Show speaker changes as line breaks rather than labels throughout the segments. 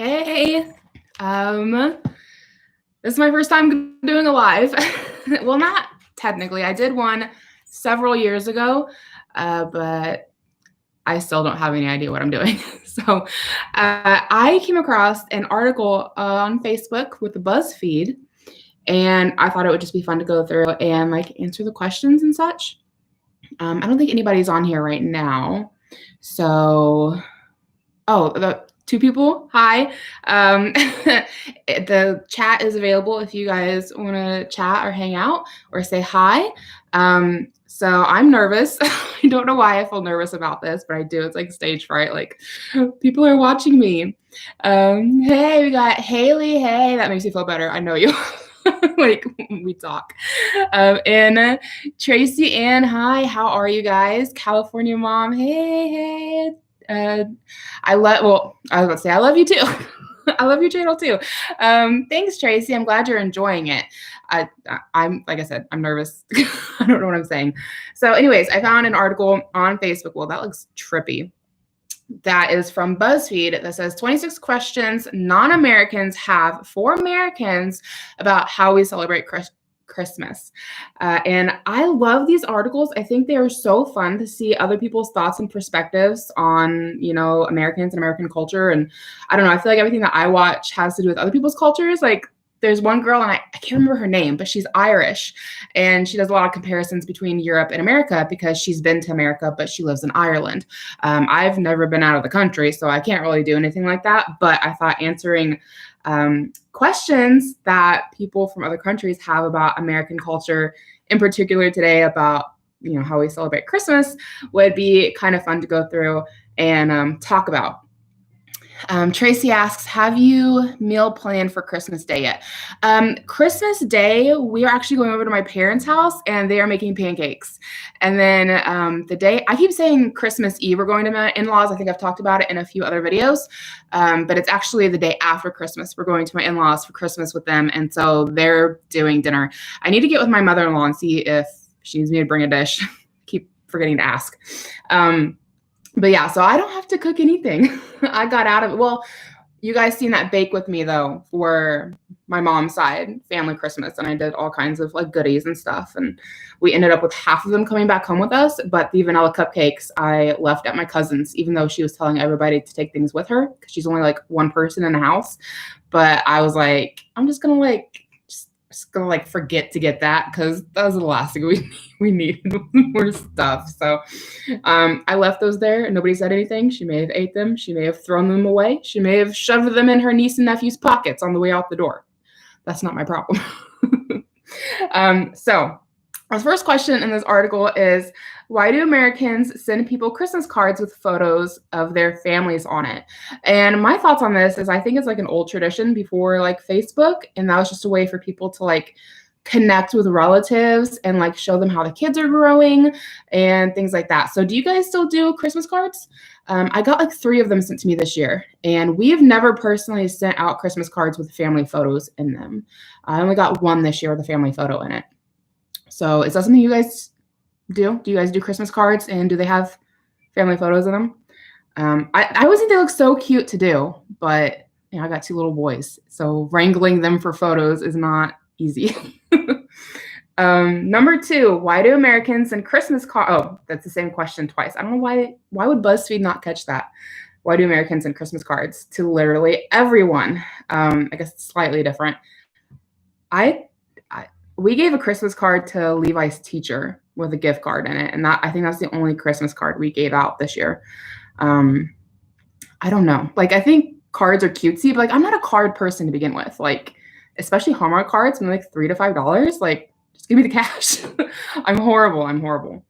Hey, this is my first time doing a live. Well, not technically. I did one several years ago, but I still don't have any idea what I'm doing. So I came across an article on Facebook with the BuzzFeed, and I thought it would just be fun to go through and like answer the questions and such. I don't think anybody's on here right now. So, the two people, hi. The chat is available if you guys want to chat or hang out or say hi. So I'm nervous. I don't know why I feel nervous about this, but I do. It's like stage fright. Like people are watching me. Hey, we got Hailey. Hey, that makes me feel better. I know you. Like we talk. And Tracy Ann, hi. How are you guys? California mom. Hey. I was about to say I love you too. I love your channel too. Thanks, Tracy. I'm glad you're enjoying it. I'm like I said, I'm nervous. I don't know what I'm saying. So, anyways, I found an article on Facebook. Well, that looks trippy. That is from BuzzFeed that says 26 questions non-Americans have for Americans about how we celebrate Christmas. And I love these articles. I think they are so fun to see other people's thoughts and perspectives on, Americans and American culture. And I don't know, I feel like everything that I watch has to do with other people's cultures. Like there's one girl, and I can't remember her name, but she's Irish, and she does a lot of comparisons between Europe and America because she's been to America, but she lives in Ireland. I've never been out of the country, so I can't really do anything like that. But I thought answering questions that people from other countries have about American culture, in particular today about how we celebrate Christmas, would be kind of fun to go through and talk about. Tracy asks, have you meal planned for Christmas Day yet? Christmas Day, we are actually going over to my parents' house, and they are making pancakes. And then the day, I keep saying Christmas Eve, we're going to my in-laws. I think I've talked about it in a few other videos, but it's actually the day after Christmas. We're going to my in-laws for Christmas with them, and so they're doing dinner. I need to get with my mother-in-law and see if she needs me to bring a dish. Keep forgetting to ask. But yeah, so I don't have to cook anything. I got out of it. Well, you guys seen that bake with me though for my mom's side, family Christmas, and I did all kinds of like goodies and stuff. And we ended up with half of them coming back home with us, but the vanilla cupcakes I left at my cousin's, even though she was telling everybody to take things with her because she's only like one person in the house. But I was like, I'm just gonna forget to get that because that was the last thing we needed more stuff. So I left those there and nobody said anything. She may have ate them. She may have thrown them away. She may have shoved them in her niece and nephew's pockets on the way out the door. That's not my problem. So our first question in this article is, why do Americans send people Christmas cards with photos of their families on it? And my thoughts on this is I think it's like an old tradition before like Facebook, and that was just a way for people to like connect with relatives and like show them how the kids are growing and things like that. So do you guys still do Christmas cards? I got like 3 of them sent to me this year, and we've never personally sent out Christmas cards with family photos in them. I only got 1 this year with a family photo in it. So is that something you guys do? Do you guys do Christmas cards, and do they have family photos in them? I always think they look so cute to do, but I got 2 little boys, so wrangling them for photos is not easy. Number 2, why do Americans send Christmas cards? Oh, that's the same question twice. I don't know why would BuzzFeed not catch that? Why do Americans send Christmas cards to literally everyone? I guess it's slightly different. We gave a Christmas card to Levi's teacher with a gift card in it. And I think that's the only Christmas card we gave out this year. I don't know. Like, I think cards are cutesy, but like, I'm not a card person to begin with. Like, especially Hallmark cards, when like $3 to $5, like, just give me the cash. I'm horrible.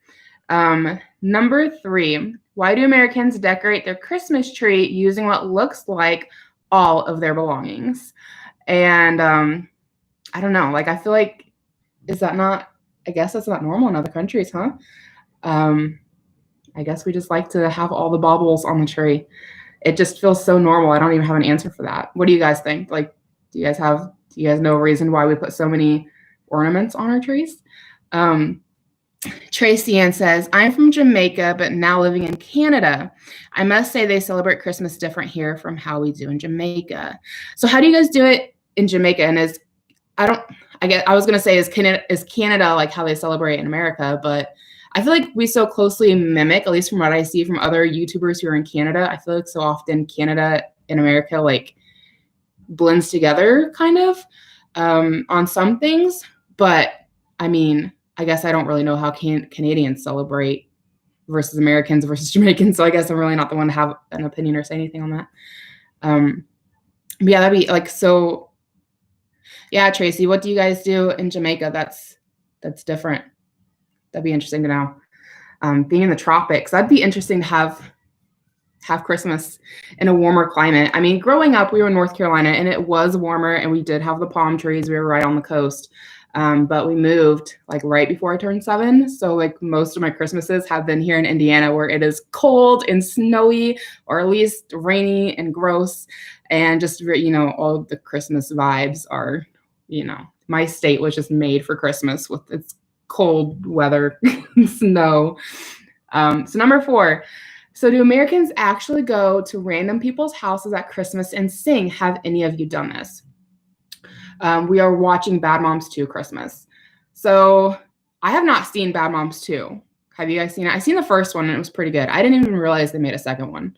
Number 3, why do Americans decorate their Christmas tree using what looks like all of their belongings? And I don't know. Like, I feel like, I guess that's not normal in other countries, huh? I guess we just like to have all the baubles on the tree. It just feels so normal. I don't even have an answer for that. What do you guys think? Like, do you guys know a reason why we put so many ornaments on our trees? Tracy Ann says, I'm from Jamaica, but now living in Canada. I must say they celebrate Christmas different here from how we do in Jamaica. So how do you guys do it in Jamaica? And I was going to say, is Canada like how they celebrate in America? But I feel like we so closely mimic, at least from what I see from other YouTubers who are in Canada. I feel like so often Canada and America like blends together kind of on some things. But I mean, I guess I don't really know how Canadians celebrate versus Americans versus Jamaicans. So I guess I'm really not the one to have an opinion or say anything on that. But yeah, that'd be like, so yeah, Tracy, what do you guys do in Jamaica that's different? That'd be interesting to know. Being in the tropics, that'd be interesting to have Christmas in a warmer climate. I mean, growing up, we were in North Carolina and it was warmer and we did have the palm trees. We were right on the coast. But we moved like right before I turned 7. So like most of my Christmases have been here in Indiana where it is cold and snowy, or at least rainy and gross. And just, all the Christmas vibes are, my state was just made for Christmas with its cold weather, snow. So number 4. So do Americans actually go to random people's houses at Christmas and sing? Have any of you done this? We are watching Bad Moms 2 Christmas. So I have not seen Bad Moms 2. Have you guys seen it? I seen the first one and it was pretty good. I didn't even realize they made a second one.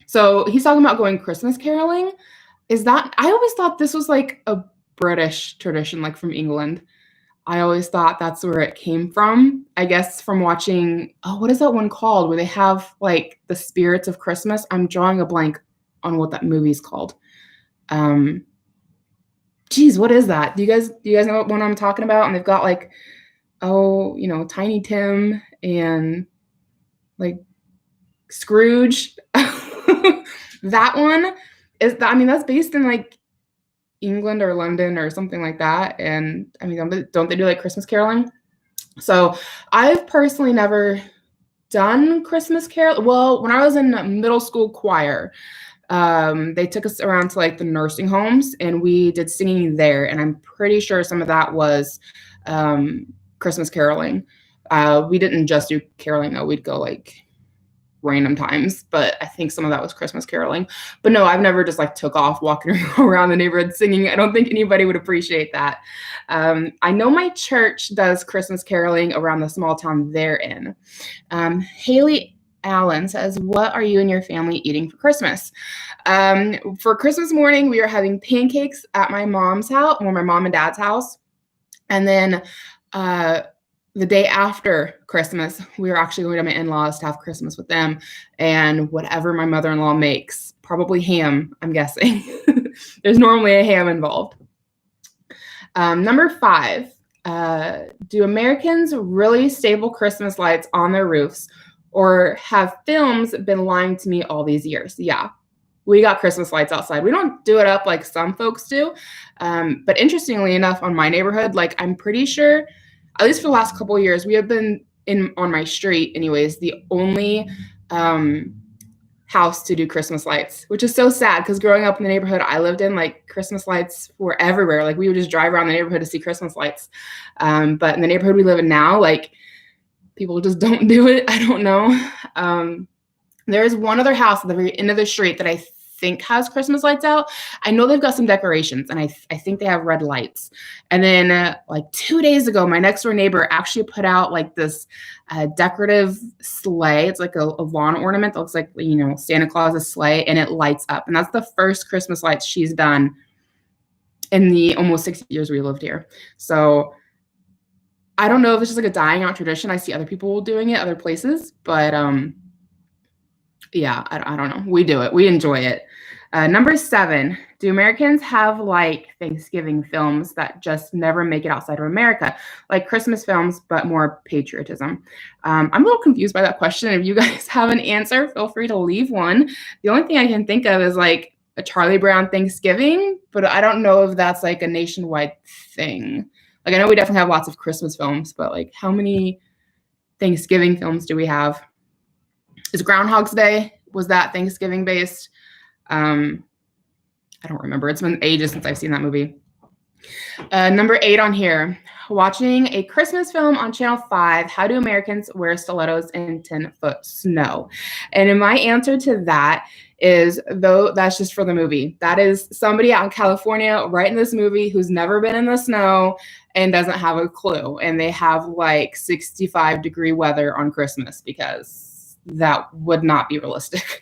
So he's talking about going Christmas caroling. I always thought this was like a British tradition, like from England. I always thought that's where it came from. I guess from watching, what is that one called where they have like the spirits of Christmas? I'm drawing a blank on what that movie's called. Geez, what is that? Do you guys know what one I'm talking about? And they've got like, Tiny Tim and like Scrooge. That one that's based in like England or London or something like that. And I mean, don't they do like Christmas caroling? So I've personally never done Christmas carol. Well, when I was in middle school choir, they took us around to like the nursing homes and we did singing there. And I'm pretty sure some of that was Christmas caroling. We didn't just do caroling though. We'd go like random times, but I think some of that was Christmas caroling. But no, I've never just like took off walking around the neighborhood singing. I don't think anybody would appreciate that. I know my church does Christmas caroling around the small town they're in. Hailey Allen says, what are you and your family eating for Christmas? For Christmas morning, we are having pancakes at my mom's house, or my mom and dad's house. And then the day after Christmas, we are actually going to my in-laws to have Christmas with them, and whatever my mother-in-law makes, probably ham, I'm guessing. There's normally a ham involved. Number 5, do Americans really staple Christmas lights on their roofs, or have films been lying to me all these years? Yeah, we got Christmas lights outside. We don't do it up like some folks do. But interestingly enough, on my neighborhood, like I'm pretty sure, at least for the last couple of years, we have been on my street anyways, the only house to do Christmas lights, which is so sad because growing up in the neighborhood I lived in, like Christmas lights were everywhere. Like we would just drive around the neighborhood to see Christmas lights. But in the neighborhood we live in now, like people just don't do it. I don't know. There is one other house at the very end of the street that I think has Christmas lights out. I know they've got some decorations, and I think they have red lights. And then like 2 days ago, my next door neighbor actually put out like this decorative sleigh. It's like a lawn ornament that looks like, Santa Claus's sleigh, and it lights up. And that's the first Christmas lights she's done in the almost 6 years we lived here. So I don't know if it's just like a dying out tradition. I see other people doing it other places, but yeah, I don't know. We do it. We enjoy it. Number 7, do Americans have like Thanksgiving films that just never make it outside of America, like Christmas films, but more patriotism? I'm a little confused by that question. If you guys have an answer, feel free to leave one. The only thing I can think of is like a Charlie Brown Thanksgiving, but I don't know if that's like a nationwide thing. Like I know we definitely have lots of Christmas films, but like how many Thanksgiving films do we have? Is Groundhog's Day, was that Thanksgiving based? I don't remember. It's been ages since I've seen that movie. Number 8 on here. Watching a Christmas film on Channel 5, how do Americans wear stilettos in 10-foot snow? And my answer to that is, though, that's just for the movie. That is somebody out in California writing this movie who's never been in the snow and doesn't have a clue. And they have like 65-degree weather on Christmas, because that would not be realistic.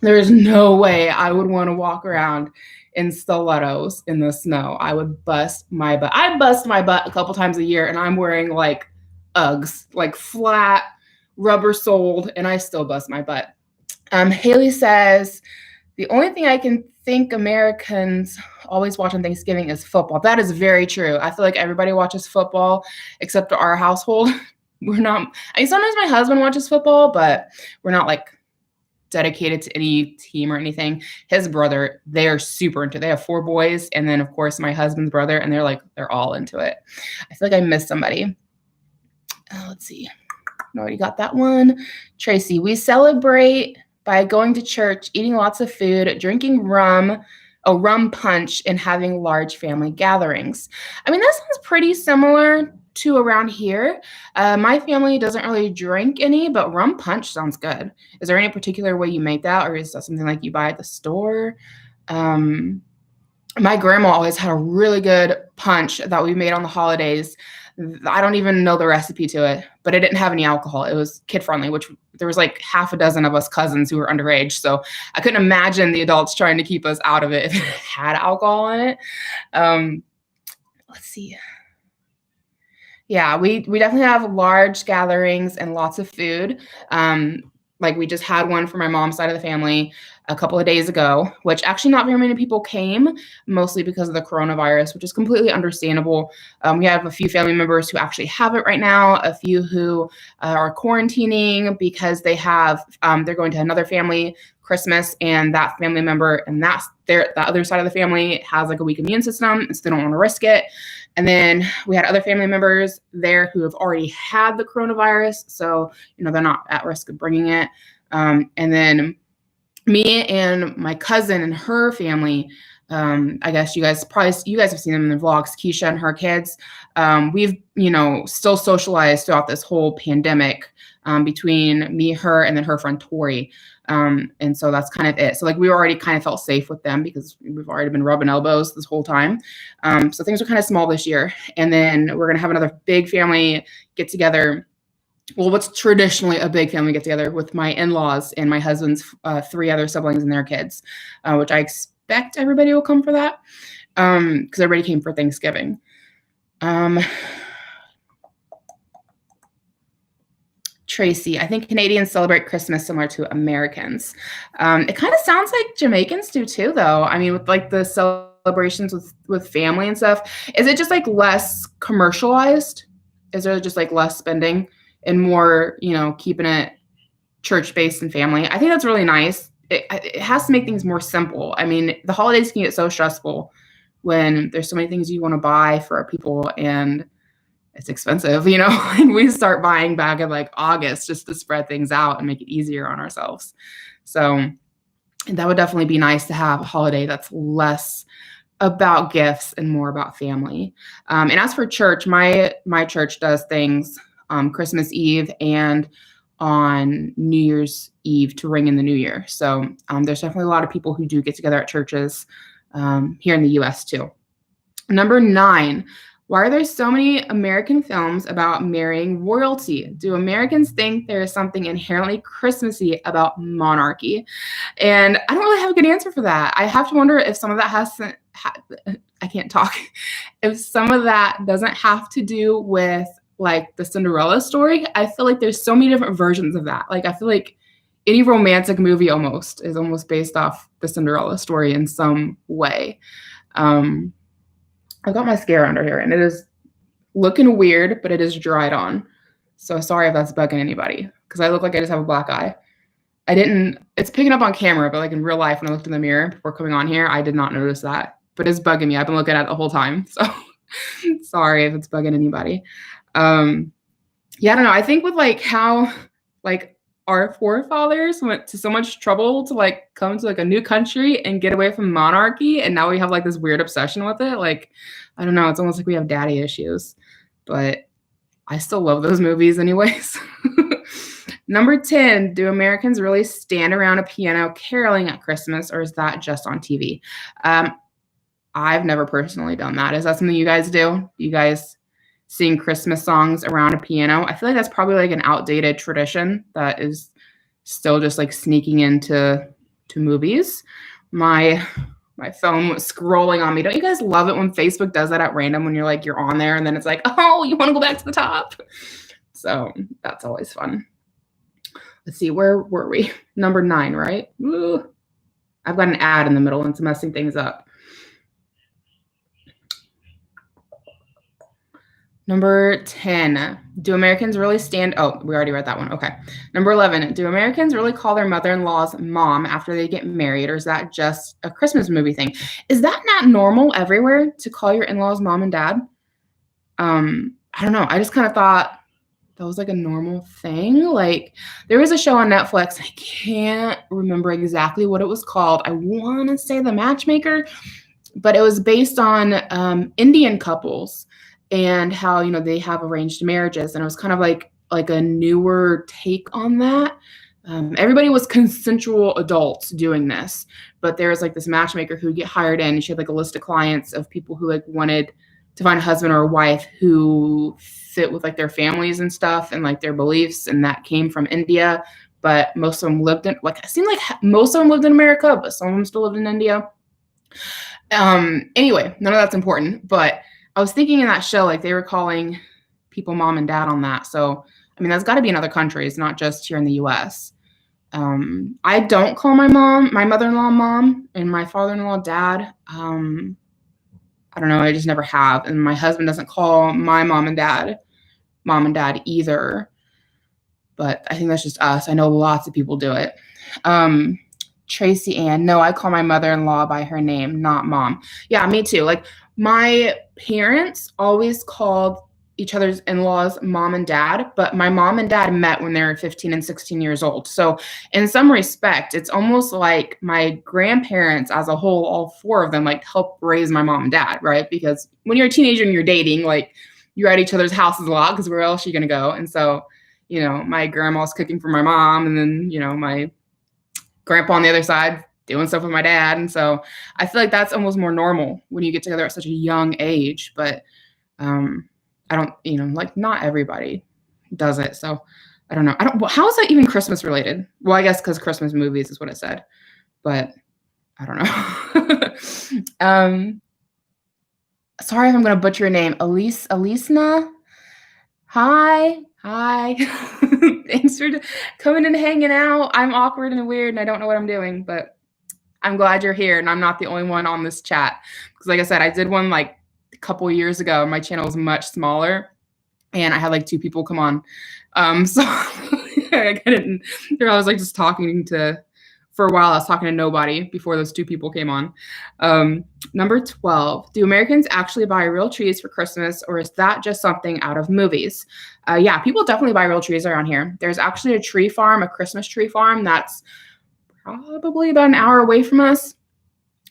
There is no way I would want to walk around in stilettos in the snow. I would bust my butt. I bust my butt a couple times a year, and I'm wearing like Uggs, like flat, rubber soled, and I still bust my butt. Hailey says, the only thing I can think Americans always watch on Thanksgiving is football. That is very true. I feel like everybody watches football except our household. We're not, I mean, sometimes my husband watches football, but we're not like dedicated to any team or anything. His brother, they are super into it. They have 4 boys, and then of course my husband's brother, and they're all into it. I feel like I missed somebody. Let's see. I already got that one. Tracy, we celebrate by going to church, eating lots of food, drinking rum punch, and having large family gatherings. I mean, that sounds pretty similar to around here. My family doesn't really drink any, but rum punch sounds good. Is there any particular way you make that, or is that something like you buy at the store? My grandma always had a really good punch that we made on the holidays. I don't even know the recipe to it, but it didn't have any alcohol. It was kid friendly, which there was like half a dozen of us cousins who were underage. So I couldn't imagine the adults trying to keep us out of it if it had alcohol in it. Let's see. Yeah, we definitely have large gatherings and lots of food. Like we just had one for my mom's side of the family a couple of days ago, which actually not very many people came, mostly because of the coronavirus, which is completely understandable. We have a few family members who actually have it right now, a few who are quarantining because they have, they're going to another family Christmas, and that family member and the other side of the family has like a weak immune system, so they don't want to risk it. And then we had other family members there who have already had the coronavirus, so they're not at risk of bringing it. And then me and my cousin and her family, I guess you guys have seen them in the vlogs, Keisha and her kids. We've still socialized throughout this whole pandemic, between me, her, and then her friend Tori. And so that's kind of it. So like we already kind of felt safe with them because we've already been rubbing elbows this whole time. So things are kind of small this year. And then we're going to have another big family get together. Well, what's traditionally a big family get together with my in-laws and my husband's 3 other siblings and their kids, which I expect everybody will come for that, because everybody came for Thanksgiving. Tracy, I think Canadians celebrate Christmas similar to Americans. It kind of sounds like Jamaicans do too, though. I mean, with like the celebrations with family and stuff. Is it just like less commercialized? Is there just like less spending and more, keeping it church-based and family? I think that's really nice. It has to make things more simple. I mean, the holidays can get so stressful when there's so many things you want to buy for people, and it's expensive, and we start buying back in like August just to spread things out and make it easier on ourselves. So that would definitely be nice to have a holiday that's less about gifts and more about family. And as for church, my church does things Christmas Eve and on New Year's Eve to ring in the new year. So there's definitely a lot of people who do get together at churches here in the US too. Number 9, why are there so many American films about marrying royalty? Do Americans think there is something inherently Christmassy about monarchy? And I don't really have a good answer for that. I have to wonder if some of that I can't talk. If some of that doesn't have to do with like the Cinderella story. I feel like there's so many different versions of that. Like I feel like any romantic movie is almost based off the Cinderella story in some way. I've got mascara under here and it is looking weird, but it is dried on. So sorry if that's bugging anybody, because I look like I just have a black eye. It's picking up on camera, but like in real life, when I looked in the mirror before coming on here, I did not notice that, but it's bugging me. I've been looking at it the whole time. So sorry if it's bugging anybody. Yeah, I don't know. I think with like how like our forefathers went to so much trouble to like come to like a new country and get away from monarchy, and now we have like this weird obsession with it. Like, I don't know, it's almost like we have daddy issues, but I still love those movies anyways. Number 10, do Americans really stand around a piano caroling at Christmas, or is that just on TV? I've never personally done that. Is that something you guys do? You guys sing Christmas songs around a piano? I feel like that's probably like an outdated tradition that is still just like sneaking into movies. My phone was scrolling on me. Don't you guys love it when Facebook does that at random when you're on there and then it's like, oh, you want to go back to the top? So that's always fun. Let's see, where were we? Number 9, right? Ooh, I've got an ad in the middle and it's messing things up. Number 10, do Americans really stand? Oh, we already read that one. Okay. Number 11, do Americans really call their mother-in-law's mom after they get married, or is that just a Christmas movie thing? Is that not normal everywhere to call your in-laws mom and dad? I don't know. I just kind of thought that was like a normal thing. Like, there was a show on Netflix. I can't remember exactly what it was called. I want to say The Matchmaker, but it was based on Indian couples and how, you know, they have arranged marriages. And it was kind of like a newer take on that. Everybody was consensual adults doing this, but there was like this matchmaker who would get hired in. She had like a list of clients of people who like wanted to find a husband or a wife who fit with like their families and stuff and like their beliefs. And that came from India, but most of them lived in, like, it seemed like most of them lived in America, but some of them still lived in India. Anyway, none of that's important, but I was thinking in that show, like, they were calling people mom and dad on that. So, I mean, that's got to be in other countries, not just here in the US. I don't call my mother-in-law mom, and my father-in-law dad. I don't know. I just never have. And my husband doesn't call my mom and dad either. But I think that's just us. I know lots of people do it. Tracy Ann, no, I call my mother-in-law by her name, not mom. Yeah, me too. Like, my parents always called each other's in-laws mom and dad, but my mom and dad met when they were 15 and 16 years old. So in some respect, it's almost like my grandparents as a whole, all 4 of them, like, helped raise my mom and dad, right? Because when you're a teenager and you're dating, like, you're at each other's houses a lot because where else are you going to go? And so, you know, my grandma's cooking for my mom, and then, you know, my grandpa on the other side doing stuff with my dad. And so I feel like that's almost more normal when you get together at such a young age. But I don't, you know, like, not everybody does it. So I don't know. How is that even Christmas related? Well, I guess because Christmas movies is what it said, but I don't know. Sorry if I'm going to butcher your name. Alisna. Hi. Thanks for coming and hanging out. I'm awkward and weird and I don't know what I'm doing, but I'm glad you're here and I'm not the only one on this chat. Because like I said, I did one like a couple years ago. My channel was much smaller and I had like 2 people come on. So I was like just talking for a while. I was talking to nobody before those 2 people came on. Number 12, do Americans actually buy real trees for Christmas, or is that just something out of movies? Yeah, people definitely buy real trees around here. There's actually a Christmas tree farm that's probably about an hour away from us.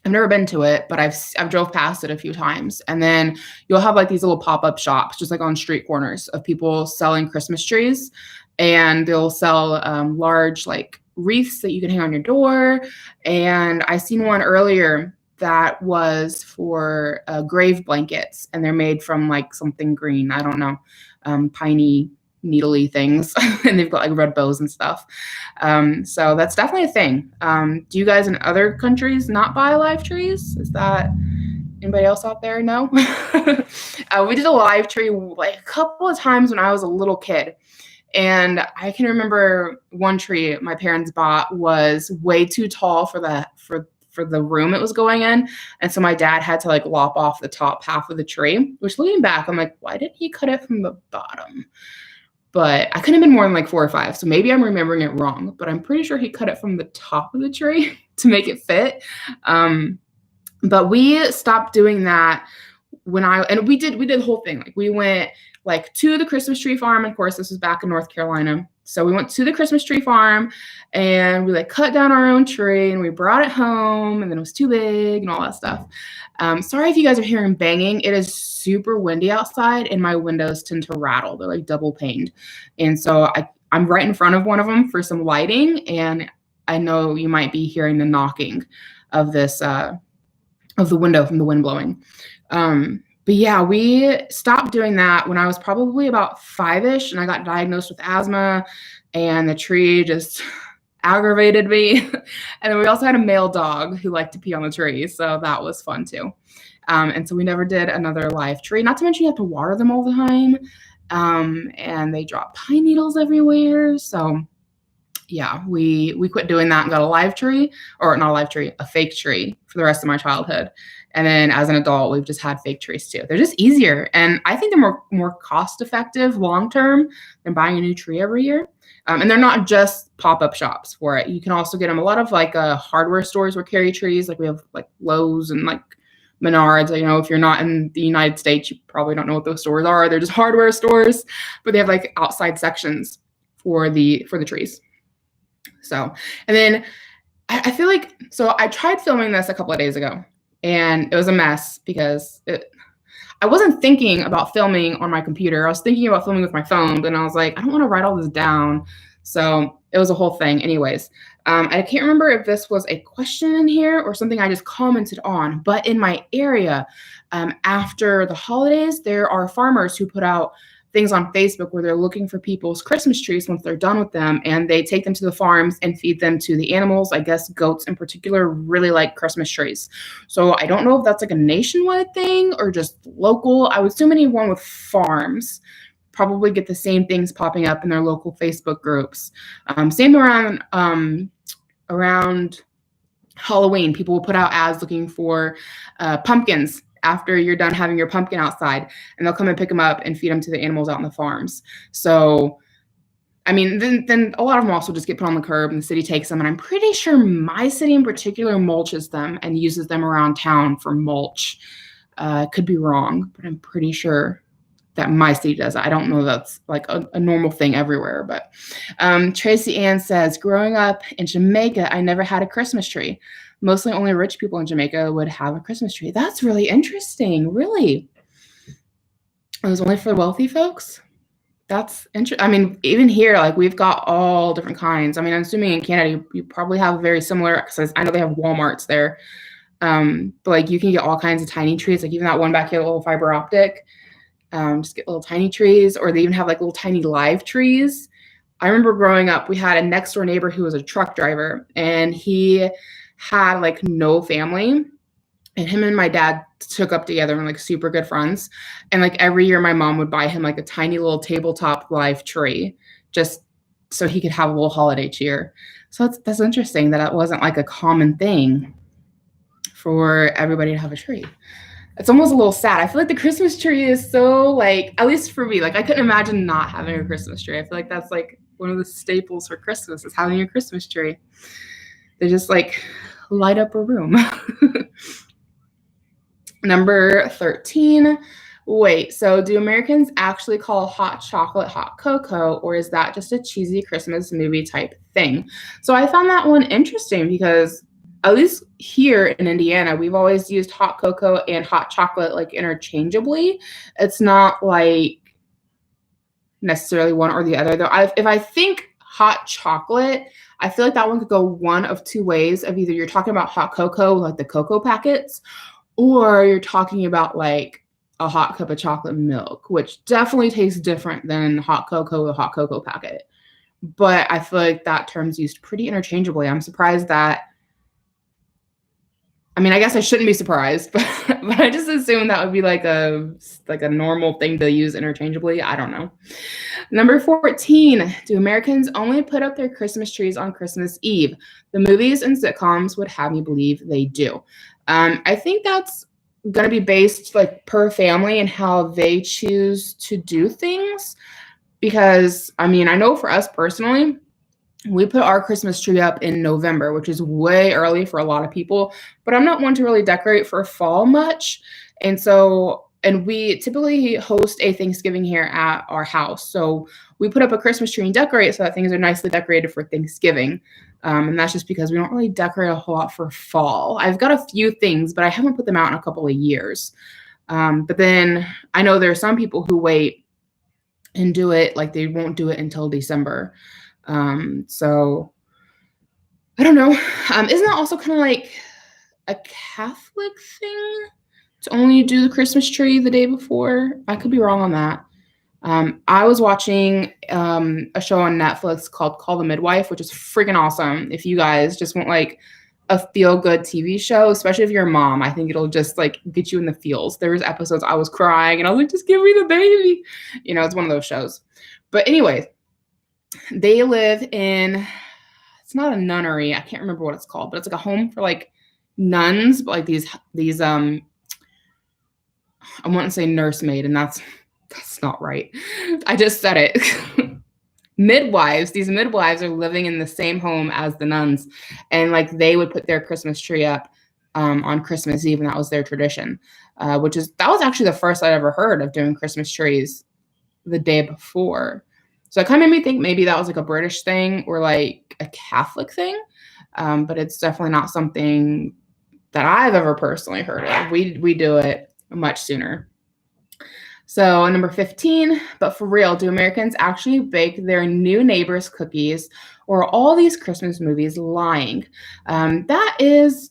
I've never been to it, but I've drove past it a few times. And then you'll have like these little pop-up shops, just like on street corners, of people selling Christmas trees, and they'll sell large like wreaths that you can hang on your door. And I seen one earlier that was for grave blankets, and they're made from like something green. I don't know, piney needly things, and they've got like red bows and stuff. So that's definitely a thing. Do you guys in other countries not buy live trees? Is that anybody else out there? No. We did a live tree like a couple of times when I was a little kid. And I can remember one tree my parents bought was way too tall for the room it was going in. And so my dad had to like lop off the top half of the tree, which, looking back, I'm like, why didn't he cut it from the bottom? But I couldn't have been more than like 4 or 5. So maybe I'm remembering it wrong, but I'm pretty sure he cut it from the top of the tree to make it fit. But we stopped doing that we did the whole thing. Like, we went like to the Christmas tree farm. Of course, this was back in North Carolina. So we went to the Christmas tree farm and we like cut down our own tree and we brought it home, and then it was too big and all that stuff. Sorry if you guys are hearing banging. It is super windy outside and my windows tend to rattle. They're like double paned. And so I'm right in front of one of them for some lighting, and I know you might be hearing the knocking of this of the window from the wind blowing. But yeah, we stopped doing that when I was probably about 5-ish, and I got diagnosed with asthma, and the tree just aggravated me. And then we also had a male dog who liked to pee on the tree, so that was fun too. And so we never did another live tree. Not to mention you have to water them all the time, and they drop pine needles everywhere. So yeah, we quit doing that and got a live tree, or not a live tree, a fake tree for the rest of my childhood. And then as an adult, we've just had fake trees too. They're just easier. And I think they're more cost effective long-term than buying a new tree every year. And they're not just pop-up shops for it. You can also get them. A lot of like hardware stores will carry trees. Like we have like Lowe's and like Menards. You know, if you're not in the United States, you probably don't know what those stores are. They're just hardware stores, but they have like outside sections for the trees. So, and then I feel like, so I tried filming this a couple of days ago, and it was a mess because I wasn't thinking about filming on my computer. I was thinking about filming with my phone, and I was like, I don't want to write all this down. So it was a whole thing. Anyways, I can't remember if this was a question in here or something I just commented on, but in my area, after the holidays, there are farmers who put out things on Facebook where they're looking for people's Christmas trees once they're done with them, and they take them to the farms and feed them to the animals. I guess goats in particular really like Christmas trees. So I don't know if that's like a nationwide thing or just local. I would assume anyone with farms probably get the same things popping up in their local Facebook groups. Same around Halloween, people will put out ads looking for pumpkins after you're done having your pumpkin outside, and they'll come and pick them up and feed them to the animals out in the farms. So, I mean, then a lot of them also just get put on the curb and the city takes them. And I'm pretty sure my city in particular mulches them and uses them around town for mulch. Could be wrong, but I'm pretty sure that my city does. I don't know that's like a normal thing everywhere, but Tracy Ann says, growing up in Jamaica, I never had a Christmas tree. Mostly only rich people in Jamaica would have a Christmas tree. That's really interesting. Really? It was only for wealthy folks? That's interesting. I mean, even here, like we've got all different kinds. I mean, I'm assuming in Canada, you probably have very similar, because I know they have Walmarts there. But like you can get all kinds of tiny trees. Like even that one back here, a little fiber optic. Just get little tiny trees, or they even have like little tiny live trees. I remember growing up, we had a next door neighbor who was a truck driver, and he had like no family, and him and my dad took up together and like super good friends. And like every year my mom would buy him like a tiny little tabletop live tree just so he could have a little holiday cheer. So that's interesting that it wasn't like a common thing for everybody to have a tree. It's almost a little sad. I feel like the Christmas tree is so like, at least for me, like I couldn't imagine not having a Christmas tree. I feel like that's like one of the staples for Christmas is having a Christmas tree. They just like light up a room. Number 13. Wait, so do Americans actually call hot chocolate hot cocoa, or is that just a cheesy Christmas movie type thing? So I found that one interesting because at least here in Indiana, we've always used hot cocoa and hot chocolate like interchangeably. It's not like necessarily one or the other, though. If I think hot chocolate, I feel like that one could go one of two ways. Of either you're talking about hot cocoa, like the cocoa packets, or you're talking about like a hot cup of chocolate milk, which definitely tastes different than hot cocoa with a hot cocoa packet. But I feel like that term's used pretty interchangeably. I'm surprised that, I mean, I guess I shouldn't be surprised, but I just assume that would be like a normal thing to use interchangeably. I don't know. Number 14, do Americans only put up their Christmas trees on Christmas Eve? The movies and sitcoms would have me believe they do. I think that's going to be based like per family and how they choose to do things. Because, I mean, I know for us personally, we put our Christmas tree up in November, which is way early for a lot of people, but I'm not one to really decorate for fall much. And so and we typically host a Thanksgiving here at our house. So we put up a Christmas tree and decorate so that things are nicely decorated for Thanksgiving. And that's just because we don't really decorate a whole lot for fall. I've got a few things, but I haven't put them out in a couple of years. But then I know there are some people who wait and do it, like they won't do it until December. So I don't know. Isn't that also kind of like a Catholic thing to only do the Christmas tree the day before? I could be wrong on that. I was watching a show on Netflix called Call the Midwife, which is freaking awesome. If you guys just want like a feel-good TV show, especially if you're a mom, I think it'll just like get you in the feels. There was episodes I was crying and I was like, just give me the baby. You know, it's one of those shows. But anyway, they live in, it's not a nunnery. I can't remember what it's called, but it's like a home for like nuns, but like these I want to say nursemaid, and that's not right. I just said it. Midwives. These midwives are living in the same home as the nuns, and like they would put their Christmas tree up on Christmas Eve, and that was their tradition. That was actually the first I'd ever heard of doing Christmas trees the day before. So it kind of made me think maybe that was like a British thing or like a Catholic thing, but it's definitely not something that I've ever personally heard of. We do it much sooner. So number 15, but for real, do Americans actually bake their new neighbors cookies, or are all these Christmas movies lying? That is,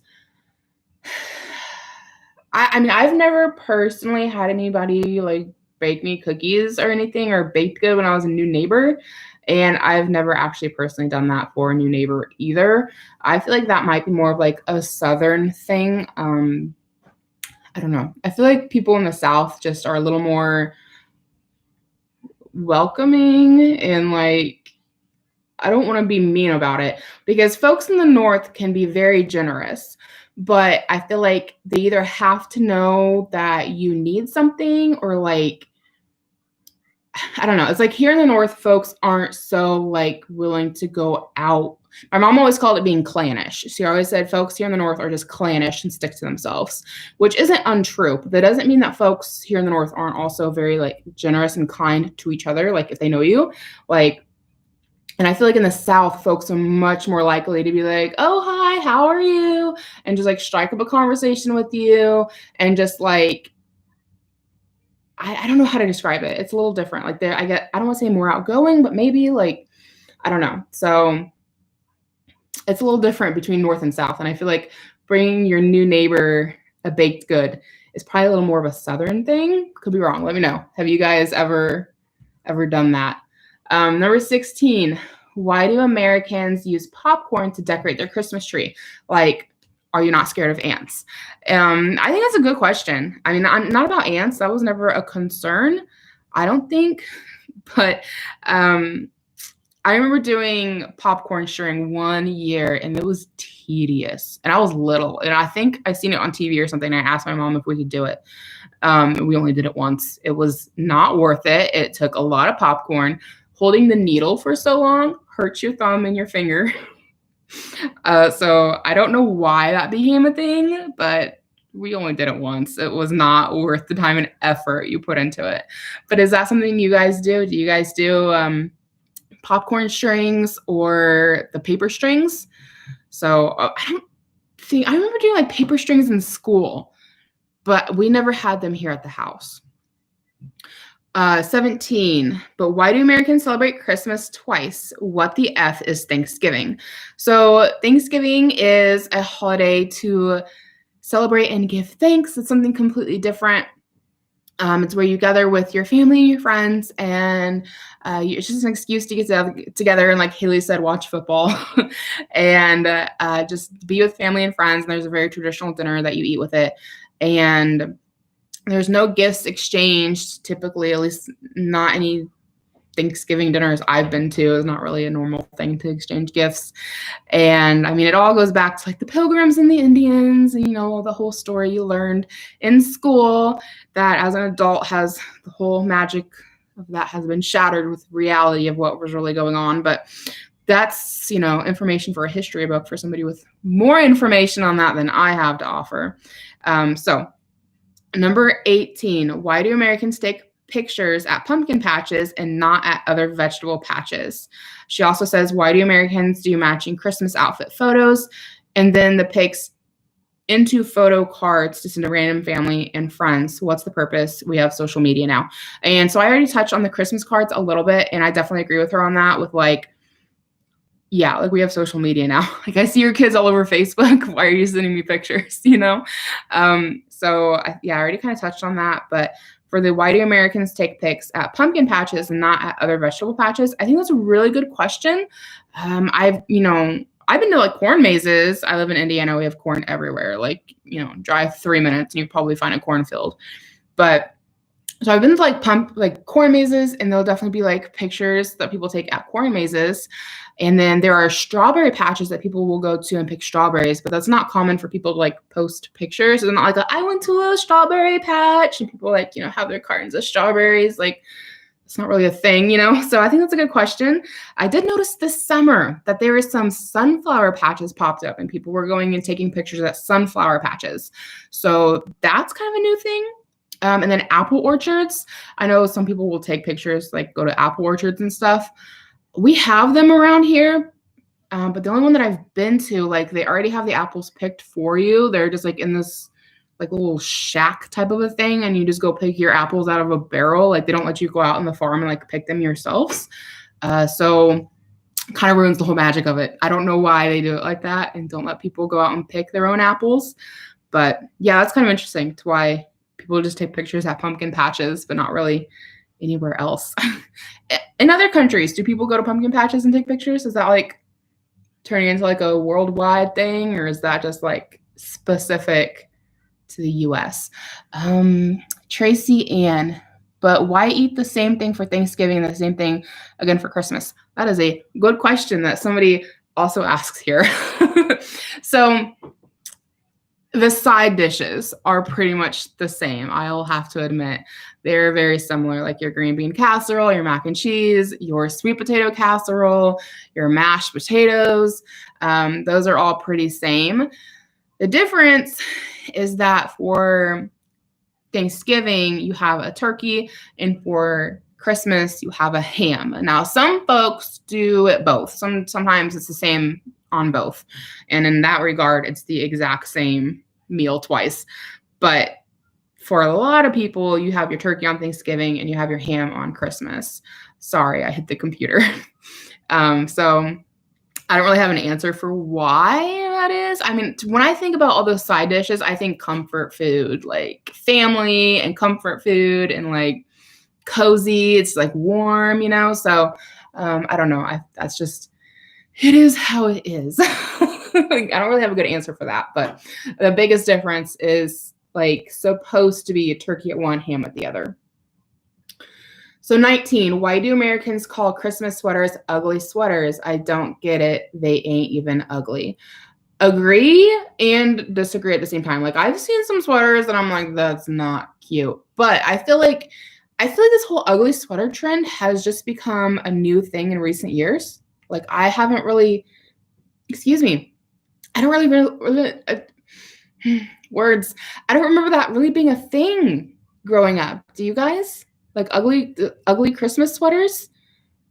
I mean, I've never personally had anybody like bake me cookies or anything or baked good when I was a new neighbor. And I've never actually personally done that for a new neighbor either. I feel like that might be more of like a Southern thing. I don't know. I feel like people in the South just are a little more welcoming and like, I don't want to be mean about it because folks in the North can be very generous, but I feel like they either have to know that you need something or like, I don't know. It's like here in the North, folks aren't so like willing to go out. My mom always called it being clannish. She always said folks here in the North are just clannish and stick to themselves, which isn't untrue. But that doesn't mean that folks here in the North aren't also very like generous and kind to each other. Like if they know you, like, and I feel like in the South, folks are much more likely to be like, oh, hi, how are you? And just like strike up a conversation with you and just like, I don't know how to describe it. It's a little different. Like I don't want to say more outgoing, but maybe like, I don't know. So it's a little different between North and South. And I feel like bringing your new neighbor a baked good is probably a little more of a Southern thing. Could be wrong. Let me know. Have you guys ever done that? Number 16, why do Americans use popcorn to decorate their Christmas tree? Like, are you not scared of ants? I think that's a good question. I mean, I'm not about ants. That was never a concern, I don't think. But I remember doing popcorn sharing one year, and it was tedious. And I was little, and I think I seen it on TV or something. And I asked my mom if we could do it. We only did it once. It was not worth it. It took a lot of popcorn. Holding the needle for so long hurts your thumb and your finger. So I don't know why that became a thing, but we only did it once. It was not worth the time and effort you put into it. But is that something you guys do? Do you guys do popcorn strings or the paper strings? So I remember doing like paper strings in school, but we never had them here at the house. 17, but why do Americans celebrate Christmas twice? What the F is Thanksgiving? So Thanksgiving is a holiday to celebrate and give thanks. It's something completely different. It's where you gather with your family, your friends, and it's just an excuse to get together and, like Hailey said, watch football and just be with family and friends. And there's a very traditional dinner that you eat with it. And there's no gifts exchanged typically, at least not any Thanksgiving dinners I've been to. It's not really a normal thing to exchange gifts. And I mean, it all goes back to like the Pilgrims and the Indians and, you know, the whole story you learned in school that as an adult has the whole magic of that has been shattered with reality of what was really going on. But that's, you know, information for a history book for somebody with more information on that than I have to offer. So Number 18, why do Americans take pictures at pumpkin patches and not at other vegetable patches? She also says, why do Americans do matching Christmas outfit photos and then the pics into photo cards to send to random family and friends? What's the purpose? We have social media now. And so I already touched on the Christmas cards a little bit, and I definitely agree with her on that with like, yeah, like we have social media now. Like I see your kids all over Facebook. Why are you sending me pictures? I already kind of touched on that. But for the why do Americans take pics at pumpkin patches and not at other vegetable patches? I think that's a really good question. I've been to like corn mazes. I live in Indiana. We have corn everywhere. Like, drive 3 minutes and you probably find a cornfield. But so I've been to like corn mazes, and there'll definitely be like pictures that people take at corn mazes. And then there are strawberry patches that people will go to and pick strawberries, but that's not common for people to like post pictures. It's not like I went to a strawberry patch and people like, have their cartons of strawberries. Like it's not really a thing, So I think that's a good question. I did notice this summer that there were some sunflower patches popped up and people were going and taking pictures at sunflower patches. So that's kind of a new thing. And then apple orchards. I know some people will take pictures, like go to apple orchards and stuff. We have them around here, but the only one that I've been to, like they already have the apples picked for you. They're just like in this like little shack type of a thing, and you just go pick your apples out of a barrel. Like they don't let you go out on the farm and like pick them yourselves. So kind of ruins the whole magic of it. I don't know why they do it like that and don't let people go out and pick their own apples. But yeah, that's kind of interesting to why people just take pictures at pumpkin patches, but not really anywhere else. In other countries, do people go to pumpkin patches and take pictures? Is that like turning into like a worldwide thing, or is that just like specific to the US? Tracy Ann, but why eat the same thing for Thanksgiving and the same thing again for Christmas? That is a good question that somebody also asks here. So the side dishes are pretty much the same. I'll have to admit they're very similar, like your green bean casserole, your mac and cheese, your sweet potato casserole, your mashed potatoes. Those are all pretty same. The difference is that for Thanksgiving, you have a turkey, and for Christmas, you have a ham. Now, some folks do it both. Sometimes it's the same on both. And in that regard, it's the exact same meal twice. But for a lot of people, you have your turkey on Thanksgiving and you have your ham on Christmas. Sorry, I hit the computer. So I don't really have an answer for why that is. I mean, when I think about all those side dishes, I think comfort food, like family and comfort food and like cozy. It's like warm, So I don't know. That's just, it is how it is. I don't really have a good answer for that, but the biggest difference is like supposed to be a turkey at one, ham at the other. So 19, why do Americans call Christmas sweaters ugly sweaters? I don't get it. They ain't even ugly. Agree and disagree at the same time. Like I've seen some sweaters and I'm like, that's not cute. But I feel like this whole ugly sweater trend has just become a new thing in recent years. Like I haven't really, I don't really words. I don't remember that really being a thing growing up. Do you guys? Like ugly Christmas sweaters?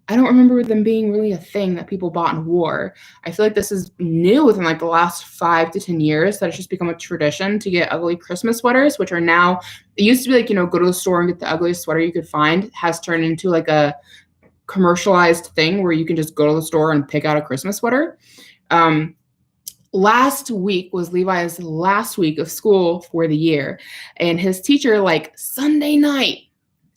I don't remember them being really a thing that people bought and wore. I feel like this is new within like the last 5 to 10 years that it's just become a tradition to get ugly Christmas sweaters, which are now, it used to be like, go to the store and get the ugliest sweater you could find, has turned into like a commercialized thing where you can just go to the store and pick out a Christmas sweater. Last week was Levi's last week of school for the year. And his teacher, like Sunday night,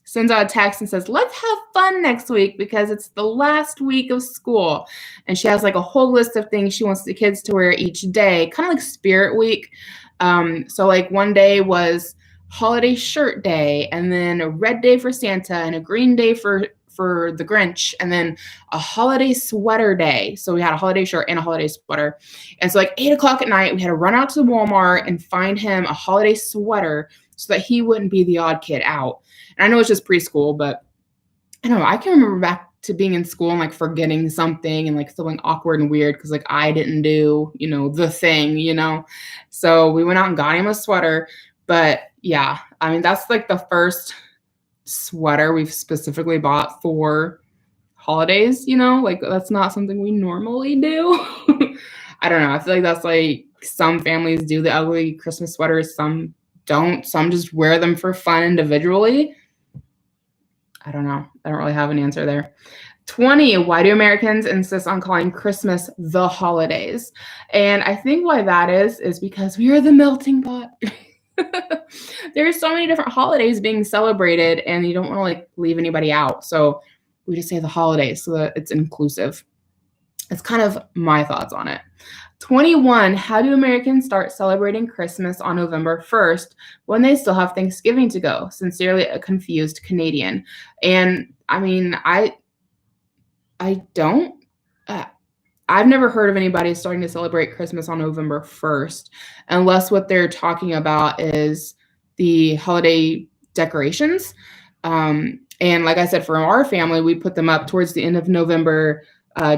sends out a text and says, let's have fun next week because it's the last week of school. And she has like a whole list of things she wants the kids to wear each day, kind of like Spirit Week. So like one day was holiday shirt day, and then a red day for Santa, and a green day for the Grinch, and then a holiday sweater day. So we had a holiday shirt and a holiday sweater. And so like 8 o'clock at night, we had to run out to Walmart and find him a holiday sweater so that he wouldn't be the odd kid out. And I know it's just preschool, but I don't know. I can remember back to being in school and like forgetting something and like feeling awkward and weird because like I didn't do, the thing, So we went out and got him a sweater. But yeah, I mean, that's like the first sweater we've specifically bought for holidays, you know, like that's not something we normally do. I don't know. I feel like that's like some families do the ugly Christmas sweaters, some don't. Some just wear them for fun individually. I don't know. I don't really have an answer there. 20, why do Americans insist on calling Christmas the holidays? And I think why that is because we are the melting pot. There's so many different holidays being celebrated, and you don't want to like leave anybody out. So we just say the holidays so that it's inclusive. It's kind of my thoughts on it. 21, how do Americans start celebrating Christmas on November 1st when they still have Thanksgiving to go? Sincerely, a confused Canadian. And I mean, I don't. I've never heard of anybody starting to celebrate Christmas on November 1st, unless what they're talking about is the holiday decorations. And like I said, for our family, we put them up towards the end of November,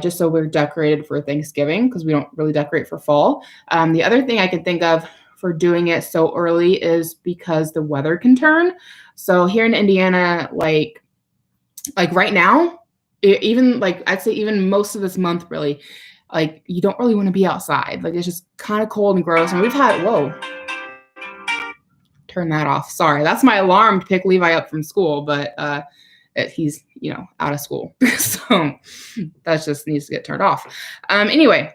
just so we're decorated for Thanksgiving because we don't really decorate for fall. The other thing I can think of for doing it so early is because the weather can turn. So here in Indiana, like right now, even like I'd say even most of this month, really, like you don't really want to be outside. Like it's just kind of cold and gross. And we've had, turn that off. Sorry, that's my alarm to pick Levi up from school, but he's out of school, so that just needs to get turned off. Anyway,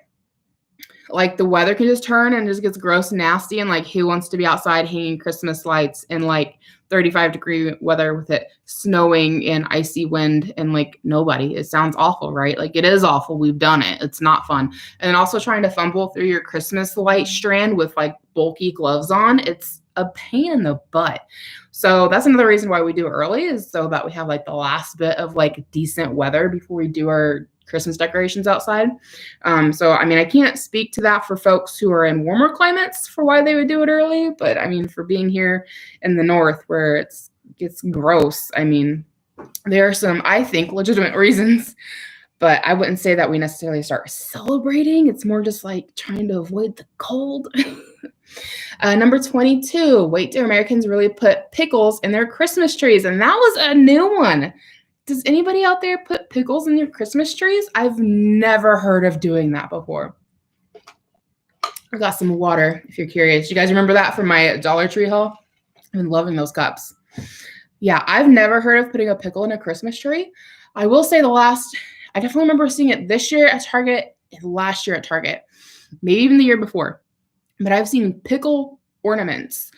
like the weather can just turn and just gets gross and nasty, and like who wants to be outside hanging Christmas lights in like 35-degree weather with it snowing and icy wind, and like nobody. It sounds awful, right? Like it is awful. We've done it. It's not fun. And also trying to fumble through your Christmas light strand with like bulky gloves on, it's a pain in the butt. So that's another reason why we do it early, is so that we have like the last bit of like decent weather before we do our Christmas decorations outside. So, I mean, I can't speak to that for folks who are in warmer climates for why they would do it early. But I mean, for being here in the north where it gets gross, I mean, there are some, I think, legitimate reasons. But I wouldn't say that we necessarily start celebrating. It's more just like trying to avoid the cold. Number 22, wait, do Americans really put pickles in their Christmas trees? And that was a new one. Does anybody out there put pickles in your Christmas trees? I've never heard of doing that before. I got some water if you're curious. You guys remember that from my Dollar Tree haul? I've been loving those cups. Yeah, I've never heard of putting a pickle in a Christmas tree. I will say I definitely remember seeing it this year at Target and last year at Target, maybe even the year before. But I've seen pickle ornaments.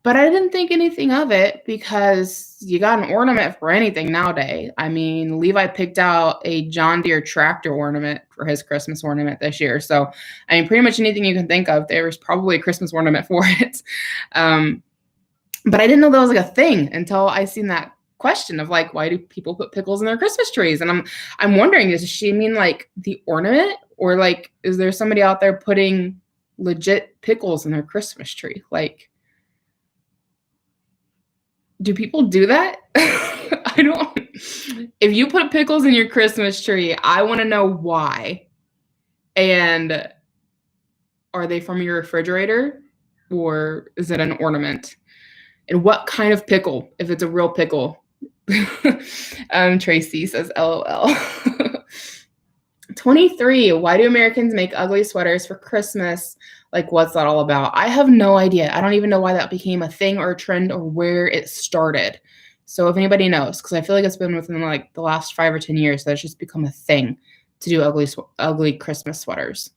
But I didn't think anything of it because you got an ornament for anything nowadays. I mean, Levi picked out a John Deere tractor ornament for his Christmas ornament this year. So, I mean, pretty much anything you can think of, there was probably a Christmas ornament for it. But I didn't know that was like a thing until I seen that question of like, why do people put pickles in their Christmas trees? And I'm wondering, does she mean like the ornament, or like is there somebody out there putting legit pickles in their Christmas tree? Like, do people do that? I don't. If you put pickles in your Christmas tree, I want to know why. And are they from your refrigerator, or is it an ornament? And what kind of pickle, if it's a real pickle? Tracy says LOL. 23, why do Americans make ugly sweaters for Christmas? Like, what's that all about? I have no idea. I don't even know why that became a thing or a trend or where it started. So if anybody knows, because I feel like it's been within like the last 5 or 10 years that it's just become a thing to do ugly Christmas sweaters.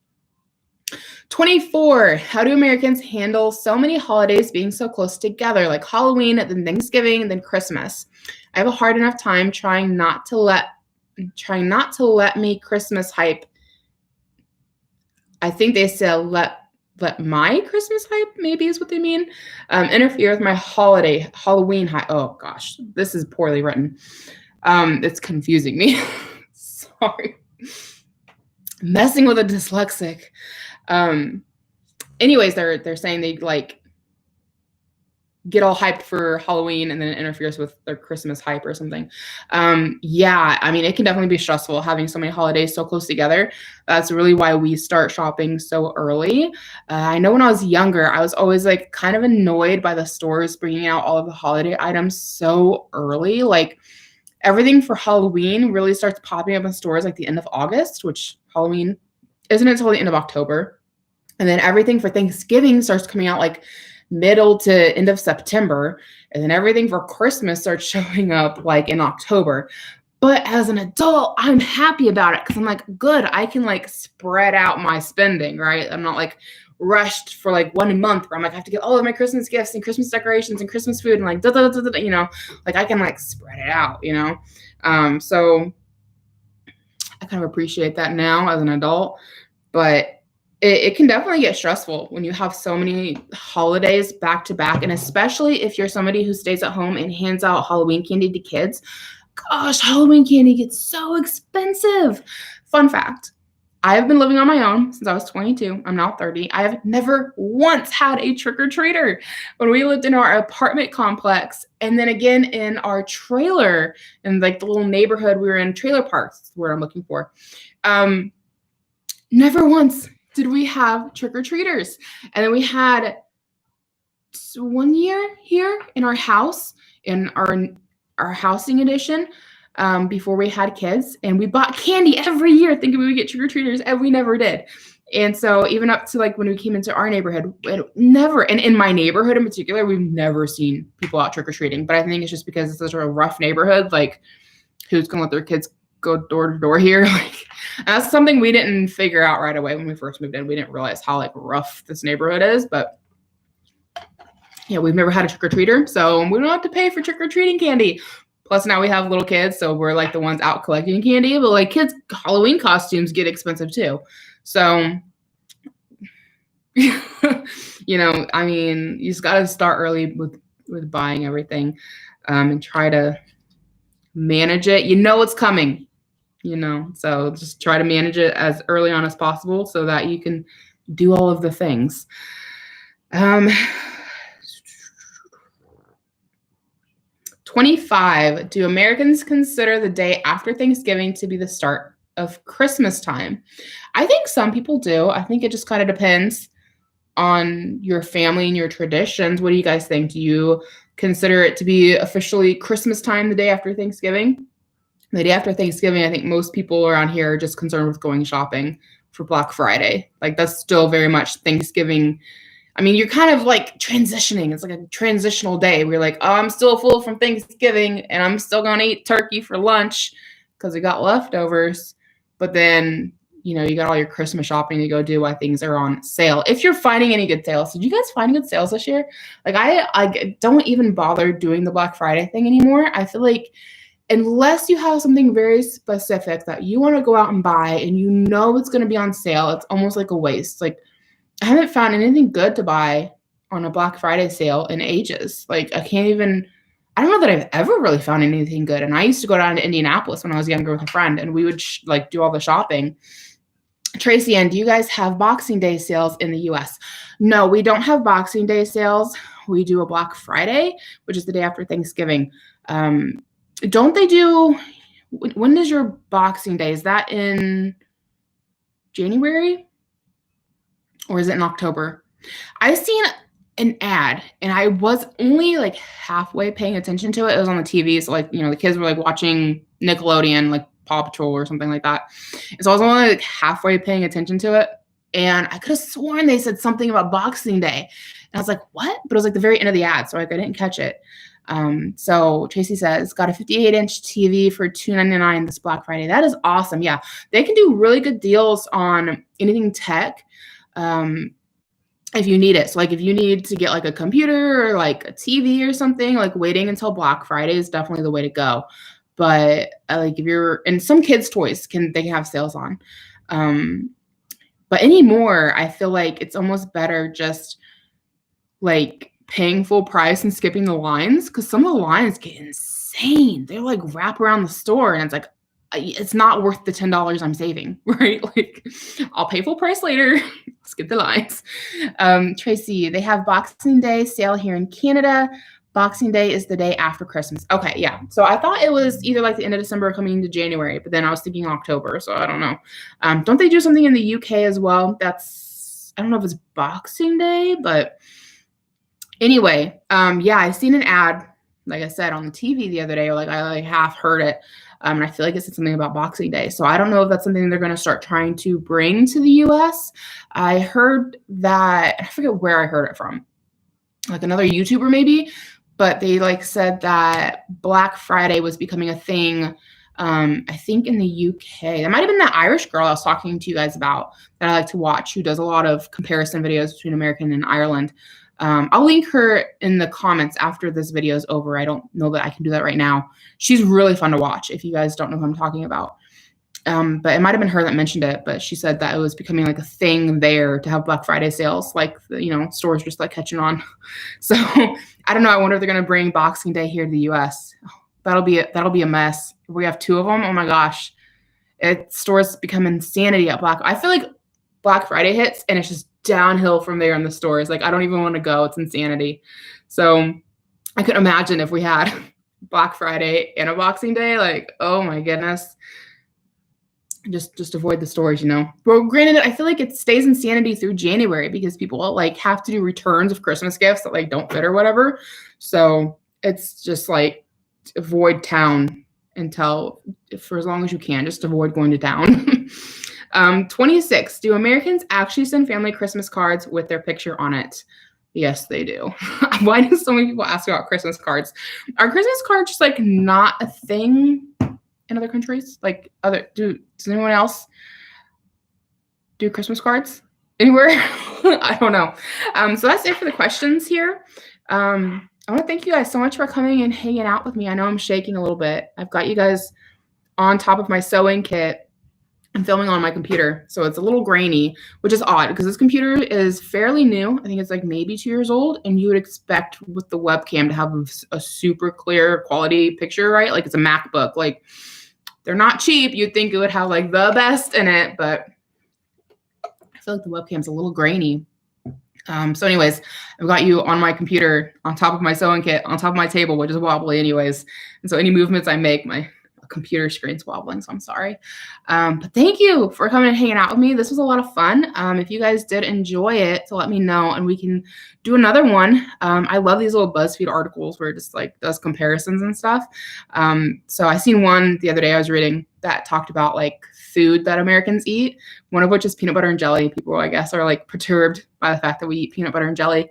24, how do Americans handle so many holidays being so close together, like Halloween, then Thanksgiving, then Christmas? I have a hard enough time trying not to let me Christmas hype. I think they said let my Christmas hype, maybe is what they mean, interfere with my Halloween hype. Oh gosh, this is poorly written. It's confusing me. Sorry. Messing with a dyslexic. Anyways, they're saying they like get all hyped for Halloween and then it interferes with their Christmas hype or something. Yeah, I mean, it can definitely be stressful having so many holidays so close together. That's really why we start shopping so early. I know when I was younger, I was always like kind of annoyed by the stores bringing out all of the holiday items so early. Like everything for Halloween really starts popping up in stores like the end of August, which Halloween isn't until the end of October. And then everything for Thanksgiving starts coming out like middle to end of September. And then everything for Christmas starts showing up like in October. But as an adult, I'm happy about it because I'm like, good, I can like spread out my spending, right? I'm not like rushed for like 1 month where I'm like, I have to get all of my Christmas gifts and Christmas decorations and Christmas food and like, you know, like I can like spread it out, you know? So I kind of appreciate that now as an adult, but it can definitely get stressful when you have so many holidays back to back. And especially if you're somebody who stays at home and hands out Halloween candy to kids. Gosh, Halloween candy gets so expensive. Fun fact, I have been living on my own since I was 22. I'm now 30. I have never once had a trick-or-treater. When we lived in our apartment complex and then again in our trailer in like the little neighborhood we were in, trailer parks, that's where I'm looking for. Never once did we have trick-or-treaters. And then we had 1 year here in our house, in our housing edition, before we had kids, and we bought candy every year thinking we would get trick-or-treaters, and we never did. And so even up to like when we came into our neighborhood, and in my neighborhood in particular, we've never seen people out trick-or-treating. But I think it's just because it's such a rough neighborhood. Like, who's gonna let their kids go door to door here? Like, that's something we didn't figure out right away when we first moved in. We didn't realize how like rough this neighborhood is, but yeah, we've never had a trick-or-treater, so we don't have to pay for trick-or-treating candy. Plus now we have little kids, so we're like the ones out collecting candy, but like kids' Halloween costumes get expensive too. So, you know, I mean, you just got to start early with buying everything, and try to manage it. You know it's coming, you know, so just try to manage it as early on as possible so that you can do all of the things. 25, do Americans consider the day after Thanksgiving to be the start of Christmas time? I think some people do. I think it just kind of depends on your family and your traditions. What do you guys think? Do you consider it to be officially Christmas time the day after Thanksgiving? The day after Thanksgiving, I think most people around here are just concerned with going shopping for Black Friday. Like that's still very much Thanksgiving. I mean, you're kind of like transitioning. It's like a transitional day. We're like, oh, I'm still full from Thanksgiving and I'm still going to eat turkey for lunch because we got leftovers. But then, you know, you got all your Christmas shopping to go do while things are on sale. If you're finding any good sales, did you guys find good sales this year? Like I don't even bother doing the Black Friday thing anymore. I feel like unless you have something very specific that you want to go out and buy and you know it's going to be on sale, it's almost like a waste. Like I haven't found anything good to buy on a Black Friday sale in ages. Like I don't know that I've ever really found anything good. And I used to go down to Indianapolis when I was younger with a friend and we would like do all the shopping. Tracy, and do you guys have Boxing Day sales in the US? No, we don't have Boxing Day sales. We do a Black Friday, which is the day after Thanksgiving. Don't they do, when is your Boxing Day? Is that in January? Or is it in October? I've seen an ad and I was only like halfway paying attention to it. It was on the TV. So like, you know, the kids were like watching Nickelodeon, like Paw Patrol or something like that. And so I was only like halfway paying attention to it. And I could have sworn they said something about Boxing Day. And I was like, what? But it was like the very end of the ad. So like I didn't catch it. So Tracy says, got a 58-inch TV for $299 this Black Friday. That is awesome. Yeah. They can do really good deals on anything tech. If you need it. So like if you need to get like a computer or like a TV or something, like waiting until Black Friday is definitely the way to go. But like if you're, and some kids' toys they can have sales on. But anymore, I feel like it's almost better just like paying full price and skipping the lines because some of the lines get insane. They're like wrap around the store and it's like, it's not worth the $10 I'm saving, right? Like I'll pay full price later, skip the lines. Tracy, they have Boxing Day sale here in Canada. Boxing Day is the day after Christmas. Okay, yeah. So I thought it was either like the end of December coming into January, but then I was thinking October, so I don't know. Don't they do something in the UK as well? I don't know if it's Boxing Day, but anyway, yeah, I seen an ad, like I said, on the TV the other day, or like I like half heard it. And I feel like it said something about Boxing Day. So I don't know if that's something they're going to start trying to bring to the US. I heard that, I forget where I heard it from, like another YouTuber maybe, but they like said that Black Friday was becoming a thing. I think in the UK, that might have been that Irish girl I was talking to you guys about that I like to watch, who does a lot of comparison videos between American and Ireland. I'll link her in the comments after this video is over. I don't know that I can do that right now. She's really fun to watch if you guys don't know who I'm talking about. But it might have been her that mentioned it, but she said that it was becoming like a thing there to have Black Friday sales, like, stores just like catching on. So I don't know. I wonder if they're going to bring Boxing Day here to the US. That'll be a mess. If we have two of them, oh my gosh. Stores become insanity at I feel like Black Friday hits and it's just downhill from there in the stores. Like, I don't even want to go. It's insanity. So I could imagine if we had Black Friday and a Boxing Day, like, oh my goodness. Just avoid the stores, Well, granted, I feel like it stays insanity through January because people like have to do returns of Christmas gifts that like don't fit or whatever. So it's just like avoid town for as long as you can. Just avoid going to town. 26. Do Americans actually send family Christmas cards with their picture on it? Yes, they do. Why do so many people ask about Christmas cards? Are Christmas cards just like not a thing in other countries? Like does anyone else do Christmas cards anywhere? I don't know. So that's it for the questions here. I want to thank you guys so much for coming and hanging out with me. I know I'm shaking a little bit. I've got you guys on top of my sewing kit. I'm filming on my computer, so it's a little grainy, which is odd because this computer is fairly new. I think it's like maybe 2 years old, and you would expect with the webcam to have a super clear quality picture, right? Like it's a MacBook. Like they're not cheap. You'd think it would have like the best in it, but I feel like the webcam's a little grainy. So anyways, I've got you on my computer, on top of my sewing kit, on top of my table, which is wobbly anyways. And so any movements I make, my computer screen's wobbling, so I'm sorry. But thank you for coming and hanging out with me. This was a lot of fun. If you guys did enjoy it, so let me know and we can do another one. I love these little BuzzFeed articles where it just like does comparisons and stuff. So I seen one the other day I was reading that talked about like food that Americans eat, one of which is peanut butter and jelly. People, I guess, are like perturbed by the fact that we eat peanut butter and jelly.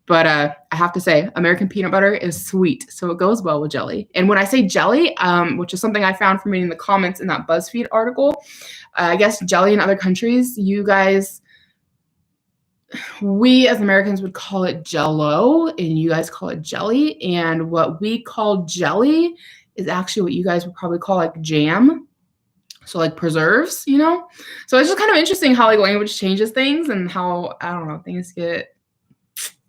But I have to say, American peanut butter is sweet, so it goes well with jelly. And when I say jelly, which is something I found from reading the comments in that BuzzFeed article, I guess jelly in other countries, we as Americans would call it Jell-O, and you guys call it jelly. And what we call jelly is actually what you guys would probably call like jam. So like preserves, So it's just kind of interesting how like language changes things and how, I don't know, things get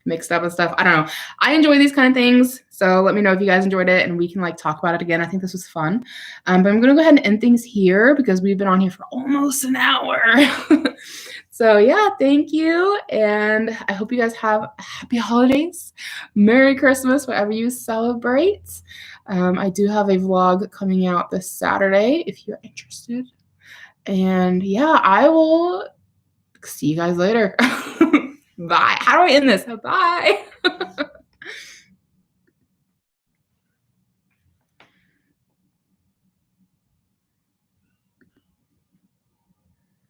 mixed up and stuff. I don't know. I enjoy these kind of things. So let me know if you guys enjoyed it and we can like talk about it again. I think this was fun. But I'm going to go ahead and end things here because we've been on here for almost an hour. So yeah, thank you. And I hope you guys have happy holidays. Merry Christmas, whatever you celebrate. I do have a vlog coming out this Saturday if you're interested. And yeah, I will see you guys later. Bye. How do I end this? Bye.